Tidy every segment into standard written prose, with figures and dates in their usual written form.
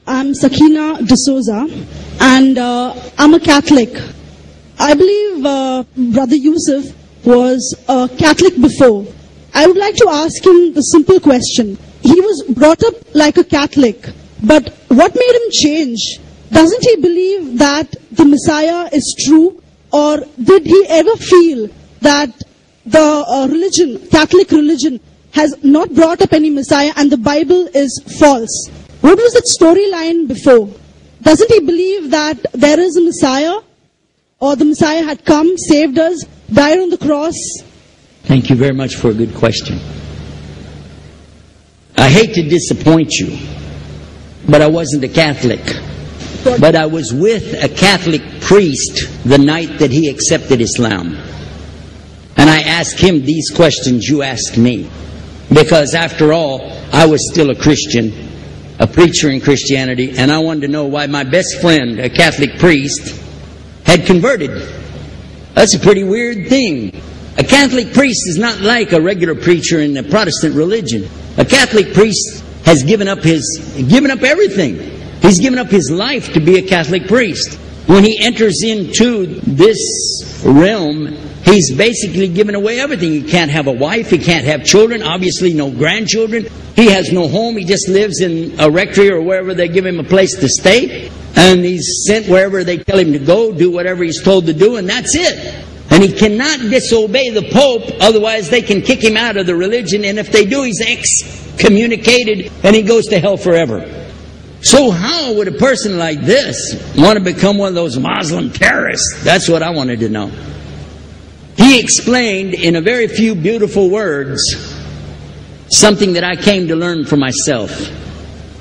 I'm Sakina D'Souza, and I'm a Catholic. I believe Brother Yusuf was a Catholic before. I would like to ask him the simple question. He was brought up like a Catholic, but what made him change? Doesn't he believe that the Messiah is true, or did he ever feel that the Catholic religion, has not brought up any Messiah and the Bible is false? What was that storyline before? Doesn't he believe that there is a Messiah, or the Messiah had come, saved us, died on the cross? Thank you very much for a good question. I hate to disappoint you, but I wasn't a Catholic. But I was with a Catholic priest the night that he accepted Islam. And I asked him these questions you asked me. Because after all, I was still a Christian, a preacher in Christianity, and I wanted to know why my best friend, a Catholic priest, had converted. That's a pretty weird thing. A Catholic priest is not like a regular preacher in the Protestant religion. A Catholic priest has given up everything. He's given up his life to be a Catholic priest. When he enters into this realm, he's basically given away everything. He can't have a wife, he can't have children, obviously no grandchildren. He has no home, he just lives in a rectory or wherever they give him a place to stay. And he's sent wherever they tell him to go, do whatever he's told to do, and that's it. And he cannot disobey the Pope, otherwise they can kick him out of the religion, and if they do, he's excommunicated and he goes to hell forever. So how would a person like this want to become one of those Muslim terrorists? That's what I wanted to know. He explained in a very few beautiful words something that I came to learn for myself.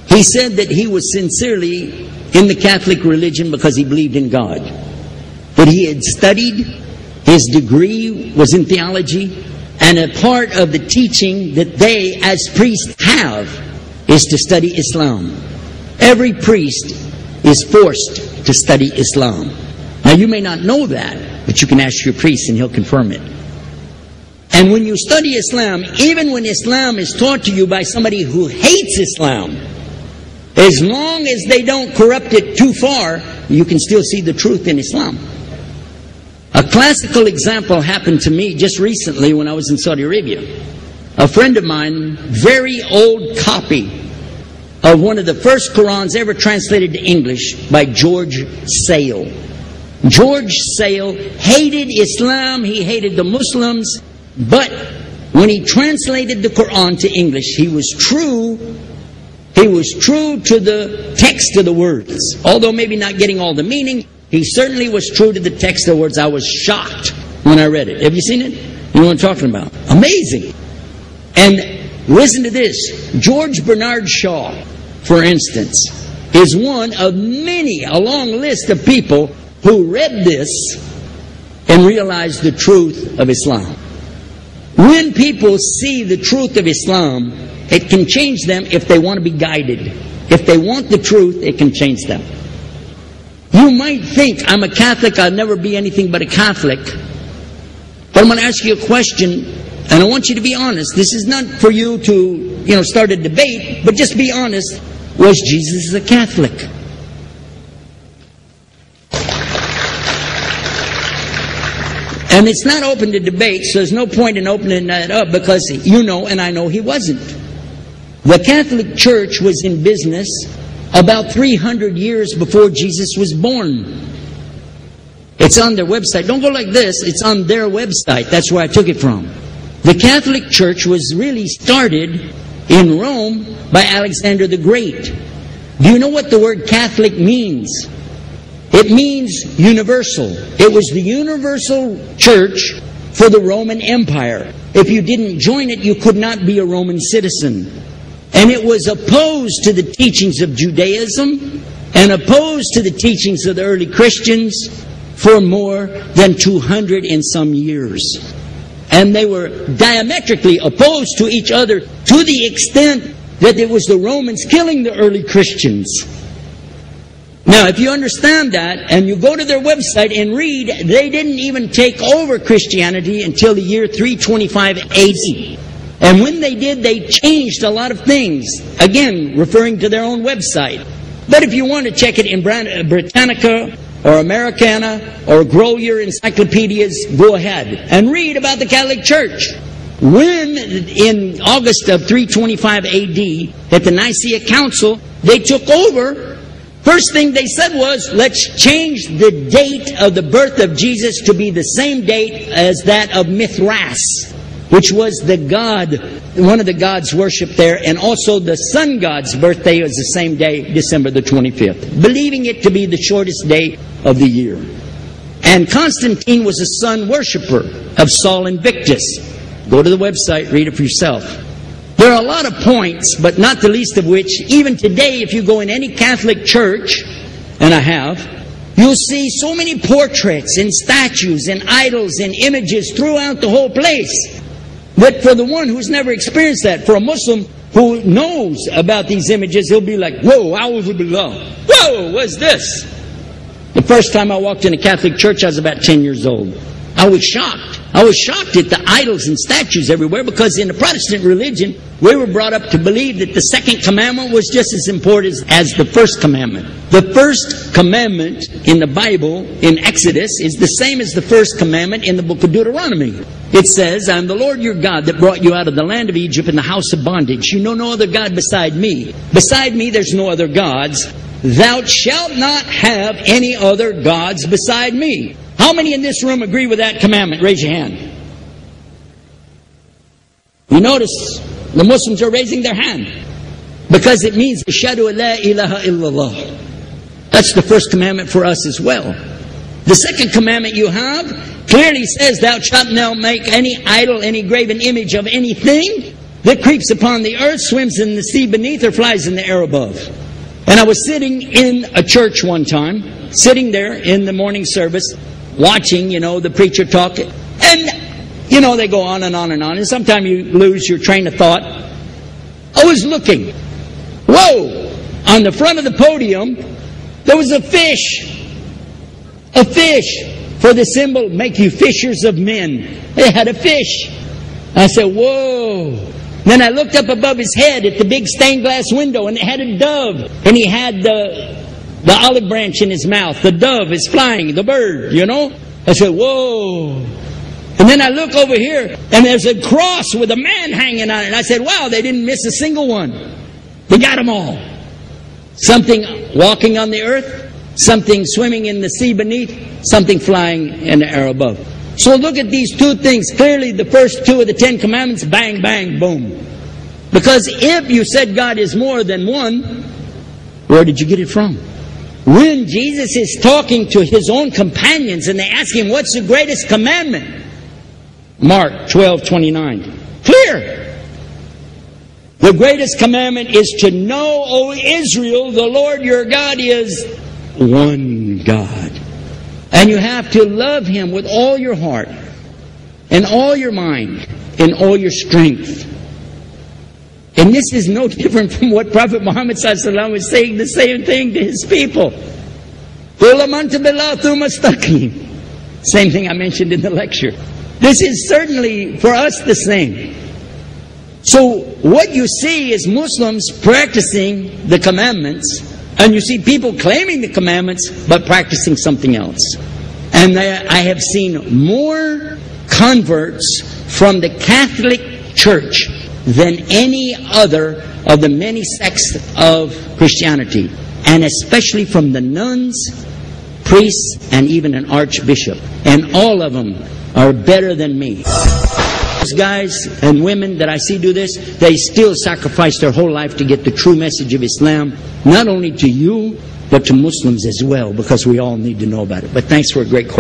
He said that he was sincerely in the Catholic religion because he believed in God. That he had studied, his degree was in theology, and a part of the teaching that they as priests have is to study Islam. Every priest is forced to study Islam. Now you may not know that, but you can ask your priest and he'll confirm it. And when you study Islam, even when Islam is taught to you by somebody who hates Islam, as long as they don't corrupt it too far, you can still see the truth in Islam. A classical example happened to me just recently when I was in Saudi Arabia. A friend of mine, very old copy of one of the first Qurans ever translated to English by George Sale. George Sale hated Islam, he hated the Muslims, but when he translated the Quran to English, he was true to the text of the words. Although maybe not getting all the meaning, he certainly was true to the text of the words. I was shocked when I read it. Have you seen it? You know what I'm talking about? Amazing. And listen to this. George Bernard Shaw, for instance, is one of many, a long list of people who read this and realized the truth of Islam. When people see the truth of Islam, it can change them if they want to be guided. If they want the truth, it can change them. You might think, I'm a Catholic, I'll never be anything but a Catholic. But I'm going to ask you a question, and I want you to be honest. This is not for you to, start a debate, but just be honest. Was Jesus a Catholic? And it's not open to debate, so there's no point in opening that up because you know and I know he wasn't. The Catholic Church was in business about 300 years before Jesus was born. It's on their website. Don't go like this. It's on their website. That's where I took it from. The Catholic Church was really started in Rome by Alexander the Great. Do you know what the word Catholic means? It means universal. It was the universal church for the Roman Empire. If you didn't join it, you could not be a Roman citizen. And it was opposed to the teachings of Judaism and opposed to the teachings of the early Christians for more than 200 and some years. And they were diametrically opposed to each other to the extent that it was the Romans killing the early Christians. Now, if you understand that, and you go to their website and read, they didn't even take over Christianity until the year 325 AD. And when they did, they changed a lot of things. Again, referring to their own website. But if you want to check it in Britannica or Americana or grow your encyclopedias, go ahead and read about the Catholic Church. When in August of 325 AD at the Nicaea Council, they took over, first thing they said was, let's change the date of the birth of Jesus to be the same date as that of Mithras, which was the god, one of the gods worshipped there, and also the sun god's birthday was the same day, December the 25th, believing it to be the shortest day of the year. And Constantine was a sun worshipper of Sol Invictus. Go to the website, read it for yourself. There are a lot of points, but not the least of which, even today, if you go in any Catholic church, and I have, you'll see so many portraits and statues and idols and images throughout the whole place. But for the one who's never experienced that, for a Muslim who knows about these images, he'll be like, whoa, a'udhu billah. Whoa, what's this? The first time I walked in a Catholic church, I was about 10 years old. I was shocked. I was shocked at the idols and statues everywhere, because in the Protestant religion, we were brought up to believe that the second commandment was just as important as the first commandment. The first commandment in the Bible, in Exodus, is the same as the first commandment in the book of Deuteronomy. It says, I am the Lord your God that brought you out of the land of Egypt in the house of bondage. You know no other God beside me. Beside me there's no other gods. Thou shalt not have any other gods beside me. How many in this room agree with that commandment? Raise your hand. You notice the Muslims are raising their hand, because it means Ashhadu an la ilaha illallah. That's the first commandment for us as well. The second commandment you have clearly says, thou shalt not make any idol, any graven image of anything that creeps upon the earth, swims in the sea beneath, or flies in the air above. And I was sitting in a church one time, sitting there in the morning service, watching, the preacher talk. And, they go on and on and on. And sometimes you lose your train of thought. I was looking. Whoa! On the front of the podium, there was a fish. A fish. For the symbol, make you fishers of men. They had a fish. I said, whoa. Then I looked up above his head at the big stained glass window, and it had a dove. And he had the olive branch in his mouth. The dove is flying, the bird, I said, whoa. And then I look over here, and there's a cross with a man hanging on it. I said, wow, they didn't miss a single one. They got them all. Something walking on the earth, something swimming in the sea beneath, something flying in the air above. So look at these two things. Clearly the first two of the 10 commandments, bang, bang, boom. Because if you said God is more than one, where did you get it from? When Jesus is talking to his own companions and they ask him, what's the greatest commandment? Mark 12:29. Clear. The greatest commandment is to know, O Israel, the Lord your God is one God. And you have to love him with all your heart and all your mind and all your strength. And this is no different from what Prophet Muhammad ﷺ was saying the same thing to his people. Same thing I mentioned in the lecture. This is certainly for us the same. So what you see is Muslims practicing the commandments, and you see people claiming the commandments but practicing something else. And I have seen more converts from the Catholic Church than any other of the many sects of Christianity, and especially from the nuns, priests, and even an archbishop. And all of them are better than me. Those guys and women that I see do this, they still sacrifice their whole life to get the true message of Islam, not only to you, but to Muslims as well, because we all need to know about it. But thanks for a great question.